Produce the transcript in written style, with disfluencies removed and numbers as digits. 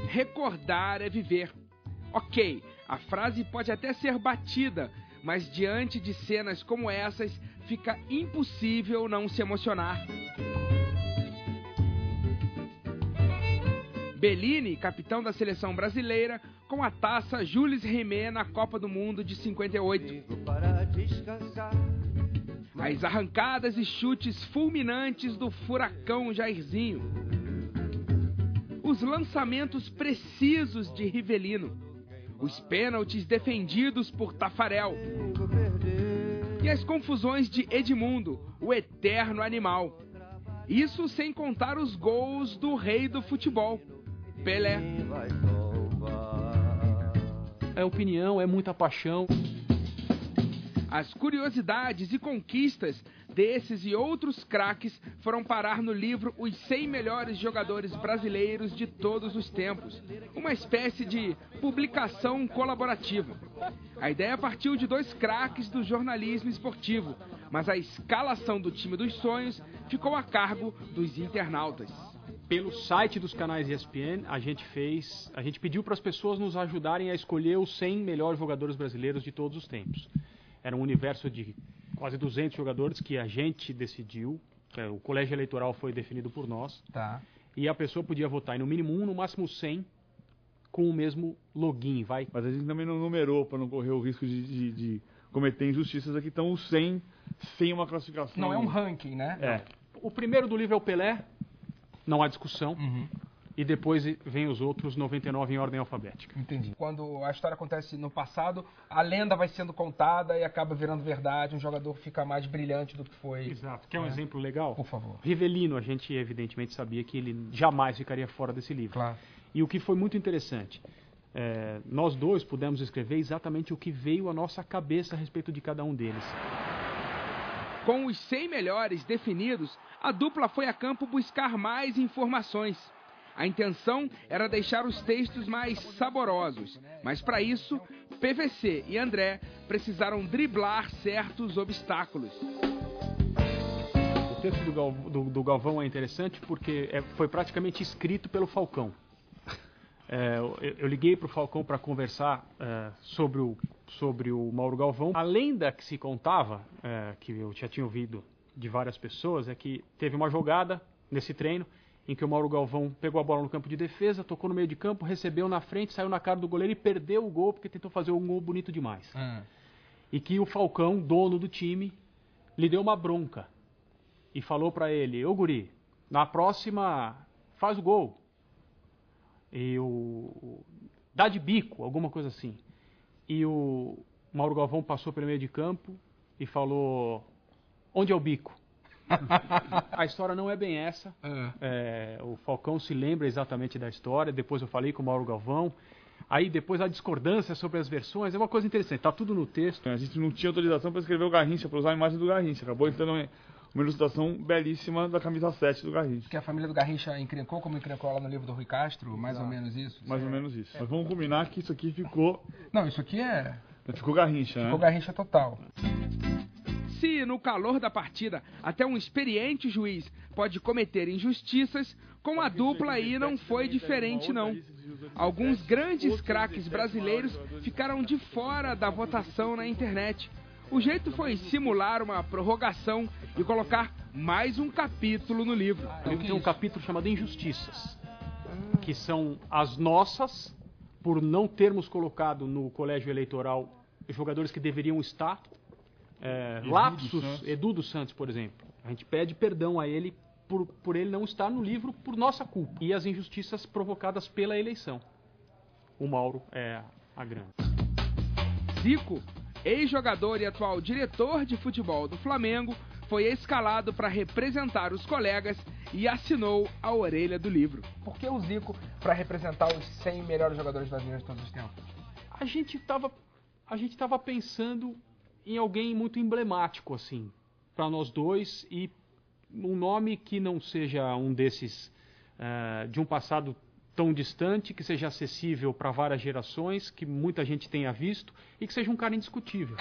recordar é viver. Ok, a frase pode até ser batida, mas diante de cenas como essas, fica impossível não se emocionar. Bellini, capitão da seleção brasileira, com a taça Jules Rimet na Copa do Mundo de 58. As arrancadas e chutes fulminantes do furacão Jairzinho. Os lançamentos precisos de Rivellino. Os pênaltis defendidos por Taffarel. E as confusões de Edmundo, o eterno animal. Isso sem contar os gols do rei do futebol, Pelé. É opinião, é muita paixão. As curiosidades e conquistas desses e outros craques foram parar no livro Os 100 Melhores Jogadores Brasileiros de Todos os Tempos, uma espécie de publicação colaborativa. A ideia partiu de dois craques do jornalismo esportivo, mas a escalação do time dos sonhos ficou a cargo dos internautas. Pelo site dos canais ESPN, a gente pediu para as pessoas nos ajudarem a escolher os 100 melhores jogadores brasileiros de todos os tempos. Era um universo de quase 200 jogadores que a gente decidiu, o colégio eleitoral foi definido por nós, Tá. E a pessoa podia votar em no mínimo 1, no máximo 100, com o mesmo login, vai. Mas a gente também não numerou para não correr o risco de cometer injustiças aqui, então os 100 sem uma classificação. Não é um ranking, né? É. O primeiro do livro é o Pelé, não há discussão. E depois vem os outros 99 em ordem alfabética. Entendi. Quando a história acontece no passado, a lenda vai sendo contada e acaba virando verdade, um jogador fica mais brilhante do que foi. Exato. Quer um exemplo legal? Por favor. Rivellino, a gente evidentemente sabia que ele jamais ficaria fora desse livro. Claro. E o que foi muito interessante, nós dois pudemos escrever exatamente o que veio à nossa cabeça a respeito de cada um deles. Com os 100 melhores definidos, a dupla foi a campo buscar mais informações. A intenção era deixar os textos mais saborosos, mas para isso, PVC e André precisaram driblar certos obstáculos. O texto do Galvão é interessante porque foi praticamente escrito pelo Falcão. Eu liguei para o Falcão para conversar sobre o Mauro Galvão. A lenda que se contava, que eu já tinha ouvido de várias pessoas, é que teve uma jogada nesse treino em que o Mauro Galvão pegou a bola no campo de defesa, tocou no meio de campo, recebeu na frente, saiu na cara do goleiro e perdeu o gol porque tentou fazer um gol bonito demais. E que o Falcão, dono do time, lhe deu uma bronca e falou para ele: ô guri, na próxima faz o gol. E dá de bico, alguma coisa assim. E o Mauro Galvão passou pelo meio de campo e falou: onde é o bico? A história não é bem essa. O Falcão se lembra exatamente da história. Depois eu falei com o Mauro Galvão. Aí depois a discordância sobre as versões é uma coisa interessante. Tá tudo no texto. A gente não tinha autorização para escrever o Garrincha, para usar a imagem do Garrincha. Acabou entrando uma ilustração belíssima da camisa 7 do Garrincha. Que a família do Garrincha encrencou, como encrencou lá no livro do Rui Castro, mais ou menos isso? Mais ou menos isso. Mas vamos combinar que isso aqui ficou... Não, isso aqui é... Ficou Garrincha, né? Ficou Garrincha total. Se, no calor da partida, até um experiente juiz pode cometer injustiças, com a dupla aí não foi diferente, não. Alguns grandes craques brasileiros ficaram de fora da votação na internet. O jeito foi simular uma prorrogação e colocar mais um capítulo no livro. O livro tem um capítulo chamado Injustiças, que são as nossas, por não termos colocado no colégio eleitoral jogadores que deveriam estar. Lapsus, Edu dos Santos, por exemplo. A gente pede perdão a ele por ele não estar no livro por nossa culpa. E as injustiças provocadas pela eleição. O Mauro é a grande. Zico, ex-jogador e atual diretor de futebol do Flamengo, foi escalado para representar os colegas e assinou a orelha do livro. Por que o Zico para representar os 100 melhores jogadores brasileiros de todos os tempos? A gente estava pensando em alguém muito emblemático, assim, para nós dois, e um nome que não seja um desses de um passado tão distante, que seja acessível para várias gerações, que muita gente tenha visto e que seja um cara indiscutível.